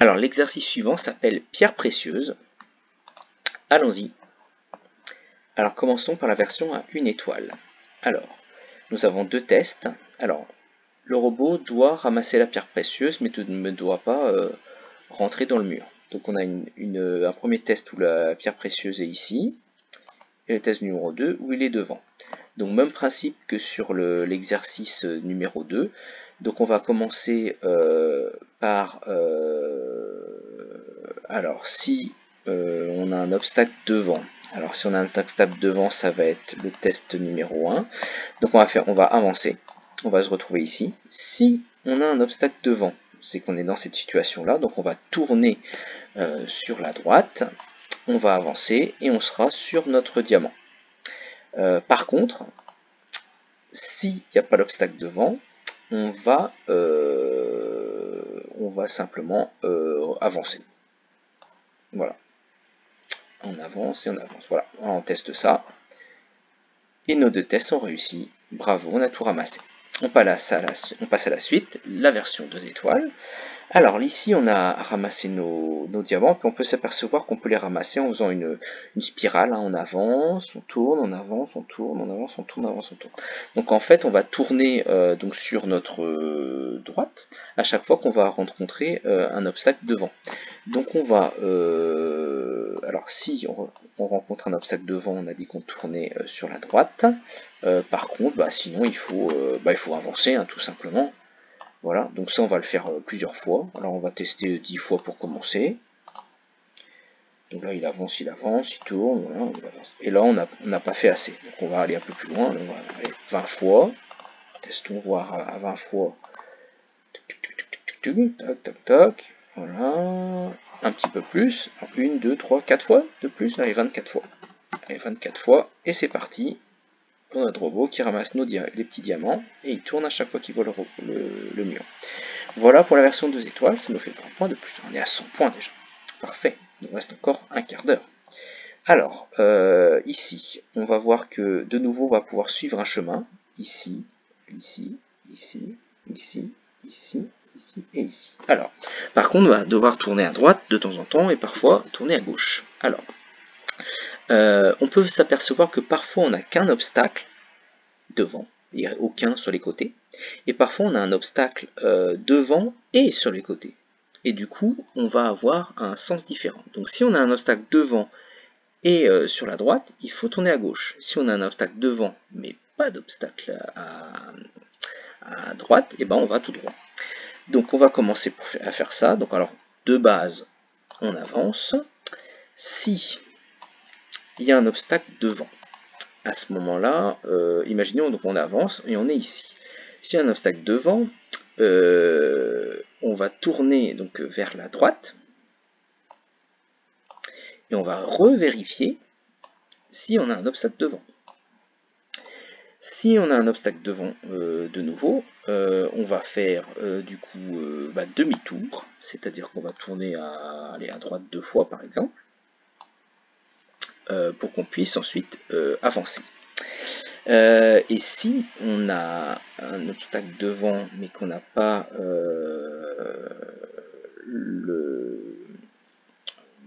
Alors l'exercice suivant s'appelle pierre précieuse. Allons-y. Alors commençons par la version à 1 étoile. Alors, nous avons 2 tests. Alors, le robot doit ramasser la pierre précieuse, mais ne doit pas rentrer dans le mur. Donc on a un premier test où la pierre précieuse est ici, et le test numéro 2 où il est devant. Donc même principe que sur l'exercice numéro 2. Donc on va commencer par... alors si on a un obstacle devant, alors si on a un obstacle devant, ça va être le test numéro 1. Donc on va avancer, on va se retrouver ici. Si on a un obstacle devant, c'est qu'on est dans cette situation-là, donc on va tourner sur la droite, on va avancer et on sera sur notre diamant. Par contre, s'il n'y a pas l'obstacle devant, on va simplement avancer. Voilà. On avance et on avance. Voilà, on teste ça. Et nos 2 tests ont réussi. Bravo, on a tout ramassé. On passe à la suite, la version 2 étoiles. Alors ici on a ramassé nos diamants, puis on peut s'apercevoir qu'on peut les ramasser en faisant une spirale, hein. On avance, on tourne, on avance, on tourne, on avance, on tourne, on avance, on tourne. Donc en fait on va tourner donc sur notre droite à chaque fois qu'on va rencontrer un obstacle devant. Donc on va, alors si on rencontre un obstacle devant, on a dit qu'on tournait sur la droite. Par contre, sinon il faut avancer, hein, tout simplement. Voilà, donc ça on va le faire plusieurs fois. Alors on va tester 10 fois pour commencer. Donc là il avance, il tourne, voilà, il avance. Et là on n'a pas fait assez. Donc on va aller un peu plus loin, donc on va aller 20 fois. Testons voir à 20 fois. Tac, tac, tac. Voilà. Un petit peu plus. 1, 2, 3, 4 fois de plus. Allez, 24 fois. Allez, 24 fois. Et c'est parti pour notre robot qui ramasse les petits diamants. Et il tourne à chaque fois qu'il voit le mur. Voilà pour la version 2 étoiles, ça nous fait 20 points de plus. On est à 100 points déjà. Parfait, il nous reste encore un quart d'heure. Alors, ici, on va voir que de nouveau, on va pouvoir suivre un chemin. Ici, ici, ici, ici, ici, ici et ici. Alors, par contre, on va devoir tourner à droite de temps en temps et parfois tourner à gauche. Alors, on peut s'apercevoir que parfois on n'a qu'un obstacle devant. Il n'y a aucun sur les côtés. Et parfois on a un obstacle devant et sur les côtés. Et du coup, on va avoir un sens différent. Donc si on a un obstacle devant et sur la droite, il faut tourner à gauche. Si on a un obstacle devant, mais pas d'obstacle à droite, et ben on va tout droit. Donc on va commencer à faire ça. Donc alors, de base, on avance. Si il y a un obstacle devant, à ce moment-là, imaginons donc on avance et on est ici. S'il y a un obstacle devant, on va tourner donc vers la droite et on va revérifier si on a un obstacle devant. Si on a un obstacle devant de nouveau, on va faire du coup demi-tour, c'est-à-dire qu'on va tourner à droite 2 fois par exemple, pour qu'on puisse ensuite avancer. Et si on a un obstacle devant mais qu'on n'a pas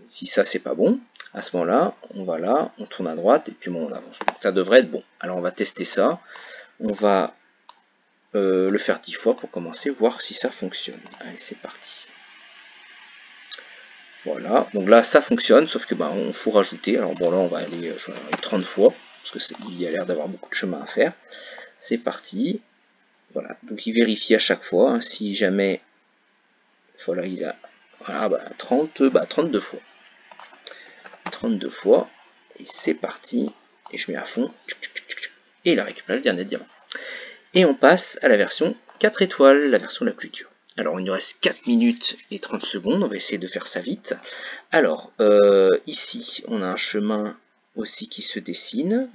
si ça c'est pas bon, à ce moment-là, on va là, on tourne à droite et puis on avance. Donc ça devrait être bon. Alors on va tester ça. On va le faire 10 fois pour commencer, voir si ça fonctionne. Allez, c'est parti. Voilà, donc là ça fonctionne, sauf que on faut rajouter. Alors bon là on va aller 30 fois, parce qu'il y a l'air d'avoir beaucoup de chemin à faire. C'est parti. Voilà, donc il vérifie à chaque fois, hein, si jamais, voilà, il a 32 fois. 32 fois, et c'est parti, et je mets à fond, et il a récupéré le dernier diamant. Et on passe à la version 4 étoiles, la version la plus dure. Alors il nous reste 4 minutes et 30 secondes, on va essayer de faire ça vite. Alors, ici, on a un chemin aussi qui se dessine,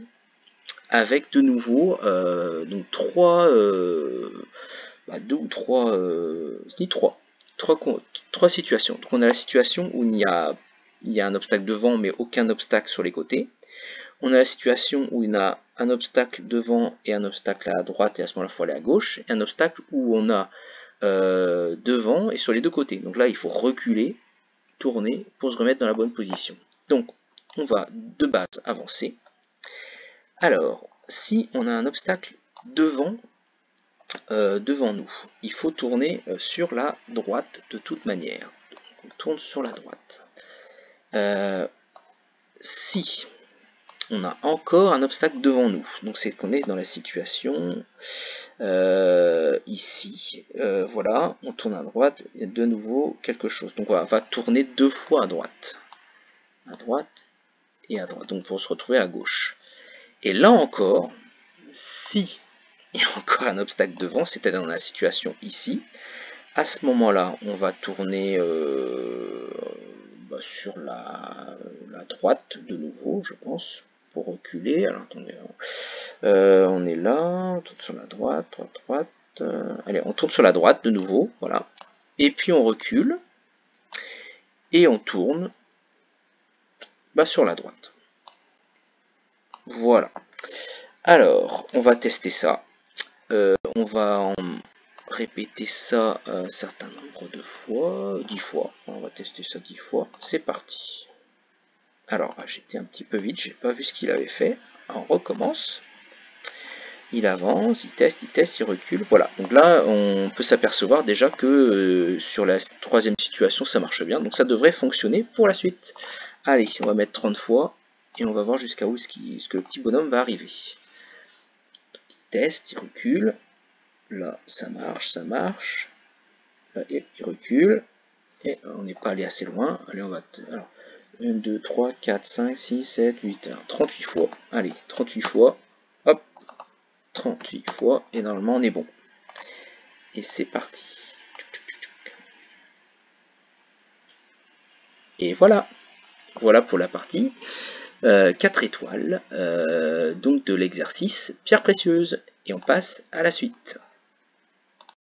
avec de nouveau donc 3 situations. Donc on a la situation où il y a un obstacle devant mais aucun obstacle sur les côtés. On a la situation où il y a un obstacle devant et un obstacle à droite et à ce moment-là il faut aller à gauche. Et un obstacle où on a devant et sur les deux côtés. Donc là, il faut reculer, tourner pour se remettre dans la bonne position. Donc, on va de base avancer. Alors, si on a un obstacle devant nous, il faut tourner sur la droite de toute manière. Donc, on tourne sur la droite. Si on a encore un obstacle devant nous, donc c'est qu'on est dans la situation ici, voilà, on tourne à droite, il y a de nouveau quelque chose. Donc on va tourner 2 fois à droite et à droite, donc pour se retrouver à gauche. Et là encore, si il y a encore un obstacle devant, c'est-à-dire dans la situation ici, à ce moment-là, on va tourner sur la droite de nouveau, je pense, pour reculer. Alors attendez, on est là, on tourne sur la droite, droite. Allez, on tourne sur la droite de nouveau, voilà. Et puis on recule et on tourne sur la droite. Voilà. Alors, on va tester ça. On va en répéter ça un certain nombre de fois, 10 fois. On va tester ça 10 fois. C'est parti. Alors, j'étais un petit peu vite, j'ai pas vu ce qu'il avait fait. On recommence. Il avance, il teste, il recule. Voilà. Donc là, on peut s'apercevoir déjà que sur la troisième situation, ça marche bien. Donc ça devrait fonctionner pour la suite. Allez, on va mettre 30 fois et on va voir jusqu'à où ce que le petit bonhomme va arriver. Donc, il teste, il recule. Là, ça marche. Là, il recule. Et on n'est pas allé assez loin. Allez, on va... Alors, 1, 2, 3, 4, 5, 6, 7, 8, 38 fois. Allez, 38 fois. Hop, 38 fois. Et normalement, on est bon. Et c'est parti. Et voilà. Voilà pour la partie 4 étoiles. Donc de l'exercice pierre précieuse. Et on passe à la suite.